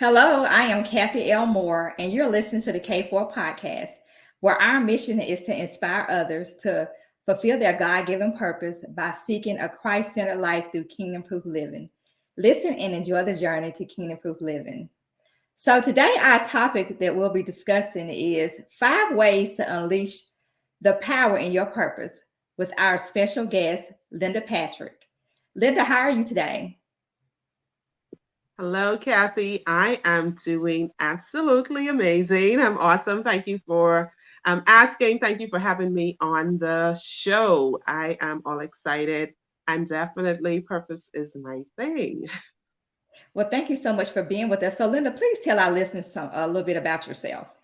Hello, I am Kathy L.Moore, and you're listening to the K4 podcast, where our mission is to inspire others to fulfill their God given purpose by seeking a Christ centered life through kingdom proof living. Listen and enjoy the journey to kingdom proof living. So, today, our topic that we'll be discussing is 5 ways to unleash the power in your purpose with our special guest, Linda Patrick. Linda, how are you today? Hello, Kathy. I am doing absolutely amazing. I'm awesome. Thank you for asking. Thank you for having me on the show. I am all excited, and definitely purpose is my thing. Well, thank you so much for being with us. So, Linda, please tell our listeners a little bit about yourself.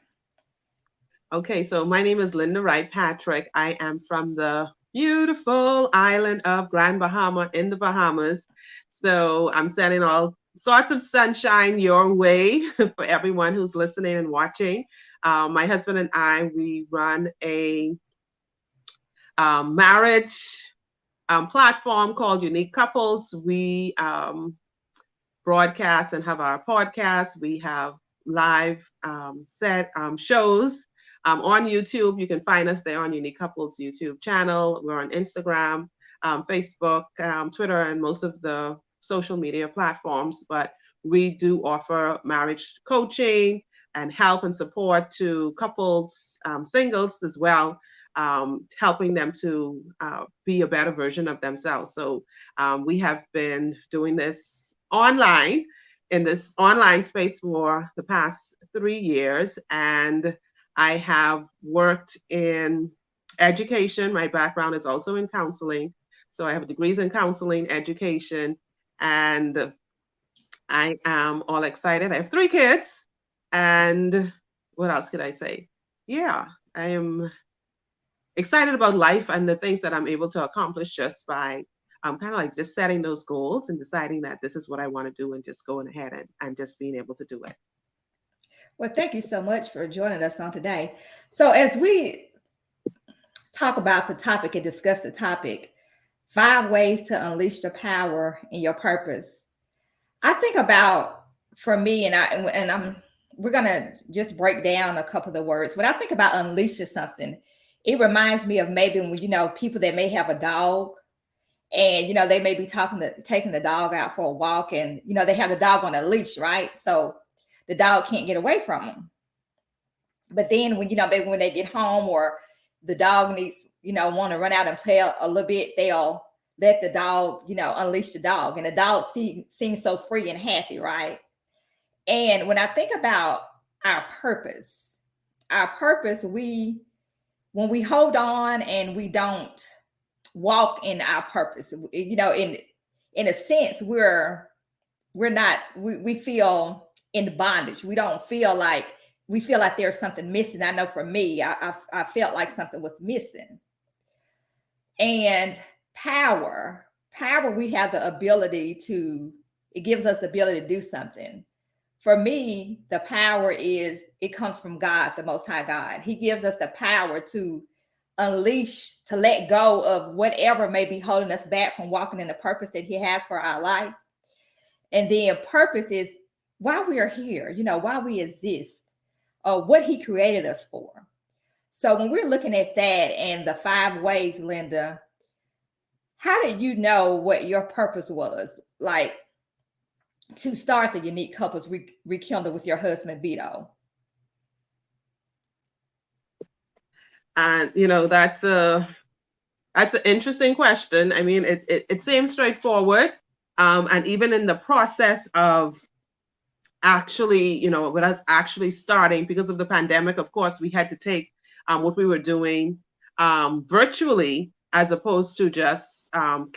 Okay, so my name is Linda Wright Patrick. I am from the beautiful island of Grand Bahama in the Bahamas. So I'm sending all sorts of sunshine your way for everyone who's listening and watching. My husband and I, we run a marriage platform called Unique Couples. We broadcast and have our podcast. We have live set shows on YouTube. You can find us there on Unique Couples YouTube channel. We're on Instagram, Facebook, Twitter, and most of the social media platforms. But we do offer marriage coaching and help and support to couples, singles as well, helping them to be a better version of themselves. So we have been doing this online in this online space for the past 3 years. And I have worked in education. My background is also in counseling. So I have degrees in counseling, education, and I am all excited. I have 3 kids. And what else could I say? Yeah, I am excited about life and the things that I'm able to accomplish just by kind of like just setting those goals and deciding that this is what I want to do and just going ahead and just being able to do it. Well, thank you so much for joining us on today. So, as we talk about the topic and discuss the topic, 5 ways to unleash the power in your purpose. I think about for me, and I'm we're gonna just break down a couple of the words. When I think about unleashing something, it reminds me of maybe when people that may have a dog, and they may be taking the dog out for a walk, and they have the dog on a leash, right? So the dog can't get away from them. But then when maybe when they get home, or the dog needs want to run out and play a little bit, they'll let the dog unleash the dog, and the dog seems so free and happy, right? And when I think about our purpose, we when we hold on and we don't walk in our purpose, in a sense, we're not we feel in bondage. We feel like there's something missing. I know for me, I felt like something was missing. And power, we have the ability to, it gives us the ability to do something. For me, the power is, it comes from God, the Most High God. He gives us the power to unleash, to let go of whatever may be holding us back from walking in the purpose that He has for our life. And then purpose is why we are here, why we exist, what He created us for. So when we're looking at that and the 5 ways, Linda, how did you know what your purpose was? Like, to start the Unique Couples Rekindle with your husband, Vito? And that's an interesting question. I mean, it seems straightforward. And even in the process of actually, with us actually starting, because of the pandemic, of course, we had to take what we were doing virtually, as opposed to just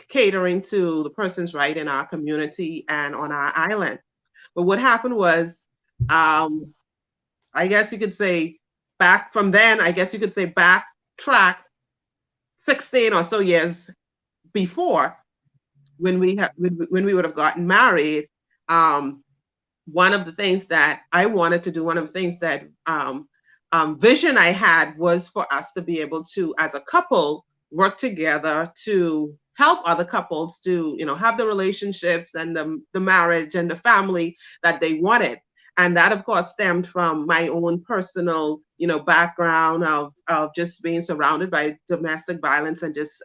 catering to the persons right in our community and on our island. But what happened was, I guess you could say back from then, I guess you could say backtrack 16 or so years before, when we would have gotten married. One of the things that I wanted to do, one of the things that vision I had, was for us to be able to, as a couple, work together to help other couples to, have the relationships and the marriage and the family that they wanted. And that, of course, stemmed from my own personal, background of just being surrounded by domestic violence and just,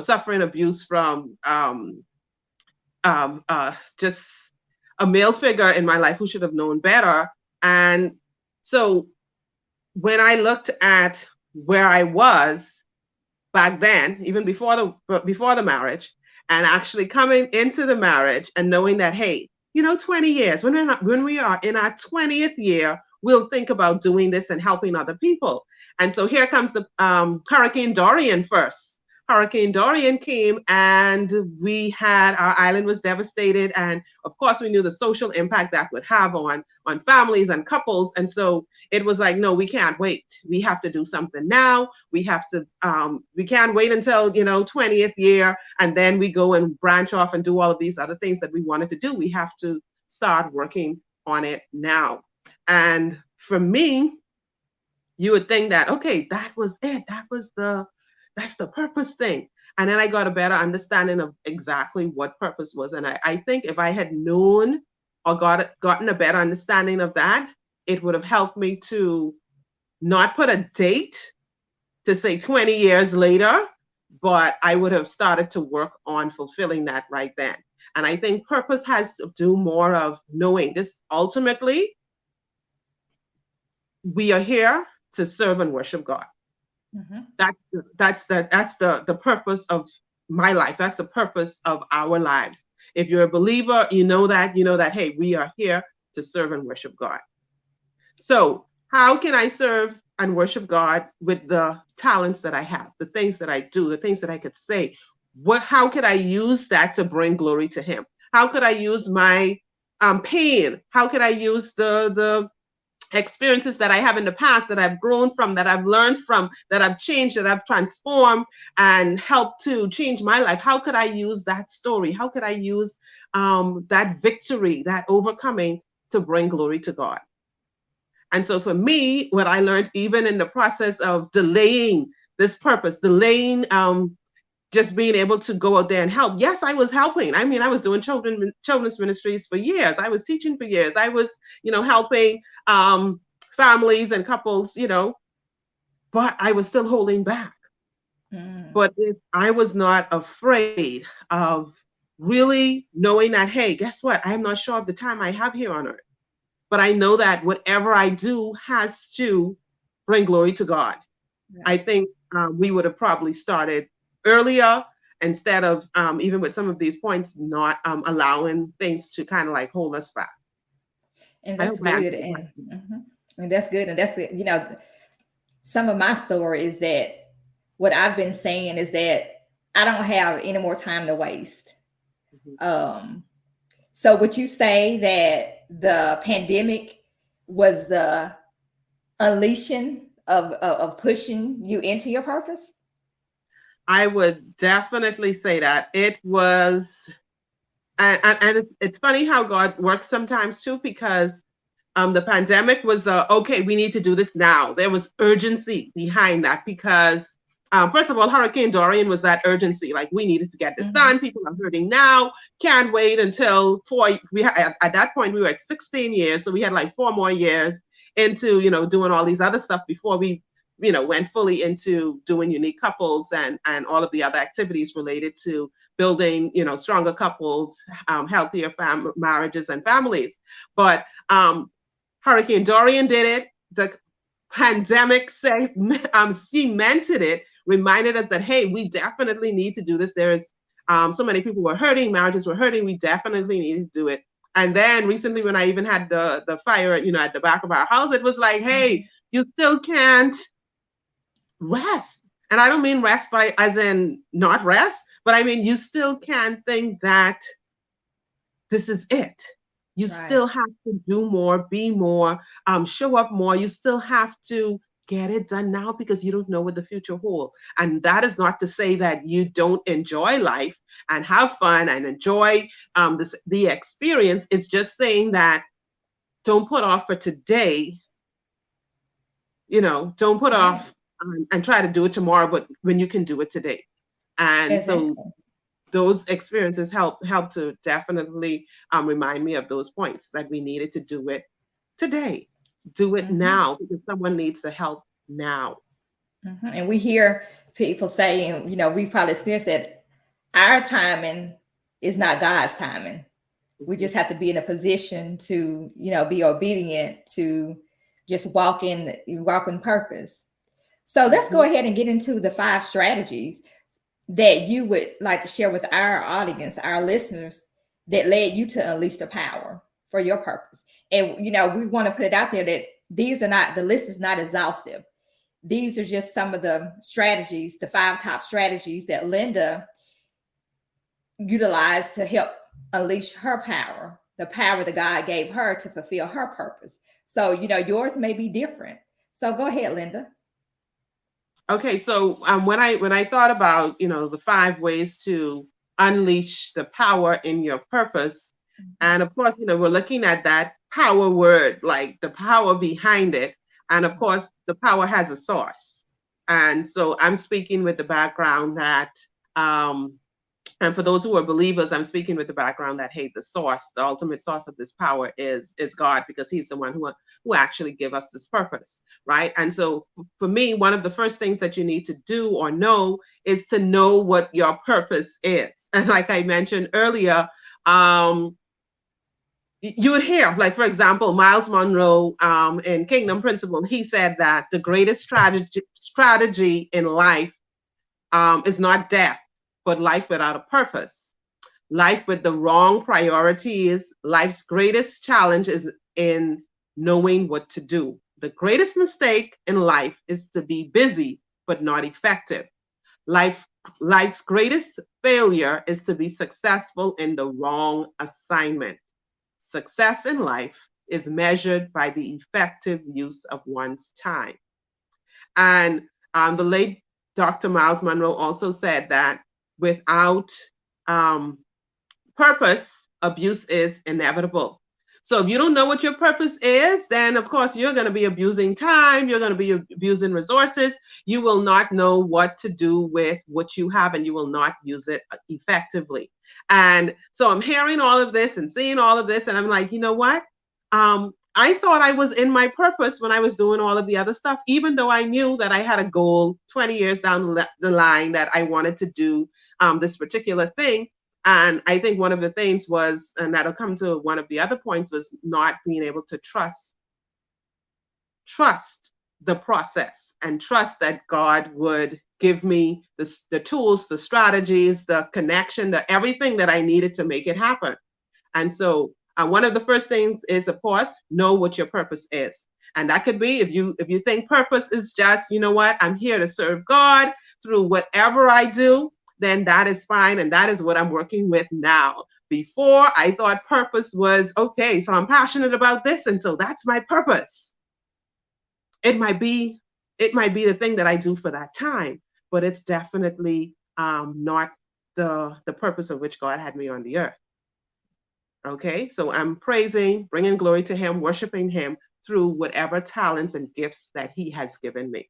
suffering abuse from just a male figure in my life who should have known better. And so when I looked at where I was back then, even before the marriage, and actually coming into the marriage and knowing that, hey, 20 years, when we are in our 20th year, we'll think about doing this and helping other people. And so here comes the Hurricane Dorian first. Hurricane Dorian came and our island was devastated. And of course, we knew the social impact that would have on families and couples. And so it was like, no, we can't wait. We have to do something now. We can't wait until, 20th year. And then we go and branch off and do all of these other things that we wanted to do. We have to start working on it now. And for me, you would think that, okay, that was it. That's the purpose thing. And then I got a better understanding of exactly what purpose was. And I think if I had known or gotten a better understanding of that, it would have helped me to not put a date to say 20 years later, but I would have started to work on fulfilling that right then. And I think purpose has to do more of knowing this. Ultimately, we are here to serve and worship God. Mm-hmm. That's the purpose of my life. That's the purpose of our lives. If you're a believer, you know that, hey, we are here to serve and worship God. So how can I serve and worship God with the talents that I have, the things that I do, the things that I could say? How could I use that to bring glory to Him? How could I use my pain? How could I use the experiences that I have in the past, that I've grown from, that I've learned from, that I've changed, that I've transformed and helped to change my life? How could I use that story? How could I use that victory, that overcoming to bring glory to God? And so for me, what I learned, even in the process of delaying this purpose, delaying just being able to go out there and help. Yes, I was helping. I mean, I was doing children's ministries for years. I was teaching for years. I was, helping families and couples, but I was still holding back. But if I was not afraid of really knowing that, hey, guess what? I'm not sure of the time I have here on earth. But I know that whatever I do has to bring glory to God. Yeah. I think we would have probably started earlier instead of even with some of these points, not allowing things to kind of like hold us back. And that's good. And that's good. And that's, some of my story is that what I've been saying is that I don't have any more time to waste. Mm-hmm. So would you say that the pandemic was the unleashing of pushing you into your purpose? I would definitely say that it was, and it's funny how God works sometimes too, because the pandemic was okay, we need to do this now. There was urgency behind that because first of all, Hurricane Dorian was that urgency. Like, we needed to get this done. People are hurting now. Can't wait until at that point we were at 16 years, so we had like 4 more years into doing all these other stuff before we went fully into doing unique couples and all of the other activities related to building stronger couples, healthier marriages and families. But Hurricane Dorian did it. The pandemic cemented it, reminded us that, hey, we definitely need to do this. There's so many people were hurting, marriages were hurting. We definitely need to do it. And then recently, when I even had the fire, at the back of our house, it was like, hey, you still can't rest. And I don't mean rest as in not rest, but I mean, you still can't think that this is it. You still have to do more, be more, show up more. You still have to get it done now because you don't know what the future holds. And that is not to say that you don't enjoy life and have fun and enjoy the experience. It's just saying that don't put off for today. Don't put off and try to do it tomorrow, but when you can do it today. And so those experiences help to definitely remind me of those points that we needed to do it today, do it Mm-hmm. now because someone needs the help now. Mm-hmm. And we hear people saying, we probably experienced that our timing is not God's timing. We Mhm, just have to be in a position to, be obedient, to just walk in purpose. So let's go mhm. ahead and get into the 5 strategies that you would like to share with our audience, our listeners, that led you to unleash the power for your purpose. And we want to put it out there that these are not, the list is not exhaustive. These are just some of the strategies, the 5 top strategies that Linda utilized to help unleash her power, the power that God gave her to fulfill her purpose. So, yours may be different. So go ahead, Linda. Okay, so when I thought about the 5 ways to unleash the power in your purpose, and of course we're looking at that power word, like the power behind it, and of course the power has a source, and so I'm speaking with the background that um, and for those who are believers, I'm speaking with the background that hey, the source, the ultimate source of this power is God, because He's the one who actually give us this purpose, right? And so for me, one of the first things that you need to do or know is to know what your purpose is. And like I mentioned earlier, um, you would hear, like for example, Miles Monroe in Kingdom Principle, he said that the greatest strategy in life is not death, but life without a purpose. Life with the wrong priorities, life's greatest challenge is in knowing what to do. The greatest mistake in life is to be busy but not effective. Life, life's greatest failure is to be successful in the wrong assignment. Success in life is measured by the effective use of one's time. And the late Dr. Miles Monroe also said that without um, purpose, abuse is inevitable. So if you don't know what your purpose is, then of course you're going to be abusing time, you're going to be abusing resources. You will not know what to do with what you have and you will not use it effectively. And so I'm hearing all of this and seeing all of this and I'm like, you know what? I thought I was in my purpose when I was doing all of the other stuff, even though I knew that I had a goal 20 years down the line that I wanted to do this particular thing. And I think one of the things was, and that'll come to one of the other points, was not being able to trust the process and trust that God would give me the tools, the strategies, the connection, the everything that I needed to make it happen. And so one of the first things is, of course, know what your purpose is. And that could be if you think purpose is just, you know what, I'm here to serve God through whatever I do, then that is fine. And that is what I'm working with now. Before I thought purpose was okay, so I'm passionate about this, and so that's my purpose. It might be the thing that I do for that time, but it's definitely not the purpose of which God had me on the earth. Okay, so I'm praising, bringing glory to Him, worshiping Him through whatever talents and gifts that He has given me.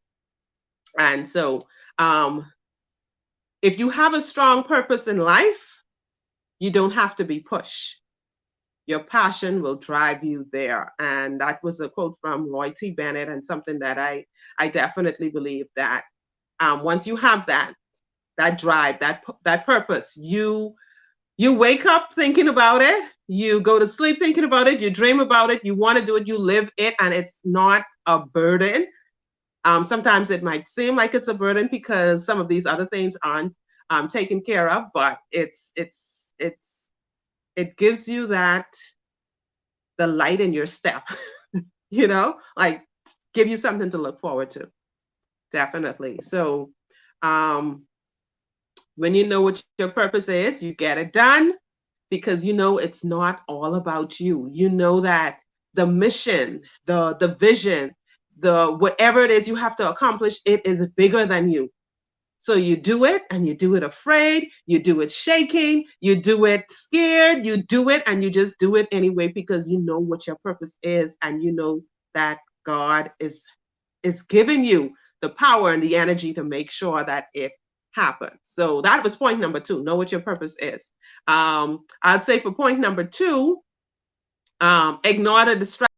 And so, um, if you have a strong purpose in life, you don't have to be pushed. Your passion will drive you there. And that was a quote from Roy T. Bennett, and something that I definitely believe that once you have that drive, that purpose, you wake up thinking about it, you go to sleep thinking about it, you dream about it, you want to do it, you live it, and it's not a burden. Sometimes it might seem like it's a burden because some of these other things aren't taken care of, but it gives you that the light in your step, like give you something to look forward to. Definitely. So um, when you know what your purpose is, you get it done because you know it's not all about you. You know that the mission, the vision, the whatever it is you have to accomplish, it is bigger than you. So you do it and you do it afraid, you do it shaking, you do it scared, you do it and you just do it anyway because you know what your purpose is and you know that God is giving you the power and the energy to make sure that it happen. So that was point number 2. Know what your purpose is. I'd say for point number 2, ignore the distractions.